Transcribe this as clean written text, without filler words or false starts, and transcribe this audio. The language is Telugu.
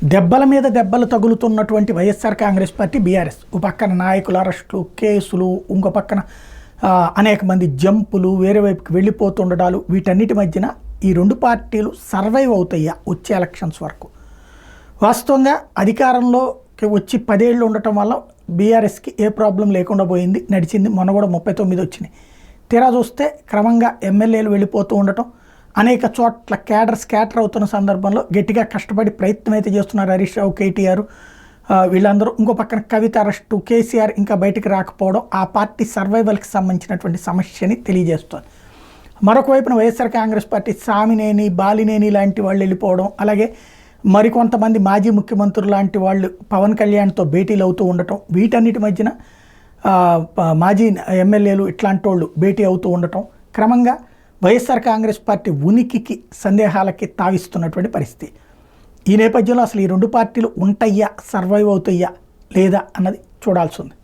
దెబ్బల మీద దెబ్బలు తగులుతున్నటువంటి వైఎస్ఆర్ కాంగ్రెస్ పార్టీ బీఆర్ఎస్ ఒక పక్కన నాయకుల అరెస్టులు కేసులు ఇంకో పక్కన అనేక మంది జంపులు వేరే వైపుకి వెళ్ళిపోతుండడాలు వీటన్నిటి మధ్యన ఈ రెండు పార్టీలు సర్వైవ్ అవుతాయా వచ్చే ఎలక్షన్స్ వరకు. వాస్తవంగా అధికారంలోకి వచ్చి 10 ఏళ్ళు ఉండటం వల్ల బీఆర్ఎస్కి ఏ ప్రాబ్లం లేకుండా పోయింది, నడిచింది. మొన్న కూడా 39 వచ్చినాయి. తీరా చూస్తే క్రమంగా ఎమ్మెల్యేలు వెళ్ళిపోతూ ఉండటం, అనేక చోట్ల క్యాడర్ స్కాటర్ అవుతున్న సందర్భంలో గట్టిగా కష్టపడి ప్రయత్నం అయితే చేస్తున్నారు హరీష్ రావు, కేటీఆర్ వీళ్ళందరూ. ఇంకో పక్కన కవిత అరెస్టు, కేసీఆర్ ఇంకా బయటికి రాకపోవడం ఆ పార్టీ సర్వైవల్కి సంబంధించినటువంటి సమస్యని తెలియజేస్తుంది. మరొక వైపున వైఎస్ఆర్ కాంగ్రెస్ పార్టీ సామినేని, బాలినేని లాంటి వాళ్ళు వెళ్ళిపోవడం, అలాగే మరికొంతమంది మాజీ ముఖ్యమంత్రులు లాంటి వాళ్ళు పవన్ కళ్యాణ్తో భేటీలు అవుతూ ఉండటం, వీటన్నిటి మధ్యన మాజీ ఎమ్మెల్యేలు ఇట్లాంటి వాళ్ళు భేటీ అవుతూ ఉండటం క్రమంగా వైఎస్ఆర్ కాంగ్రెస్ పార్టీ ఉనికికి సందేహాలకి తావిస్తున్నటువంటి పరిస్థితి. ఈ నేపథ్యంలో అసలు ఈ రెండు పార్టీలు ఉంటాయా, సర్వైవ్ అవుతాయా లేదా అన్నది చూడాల్సి ఉంది.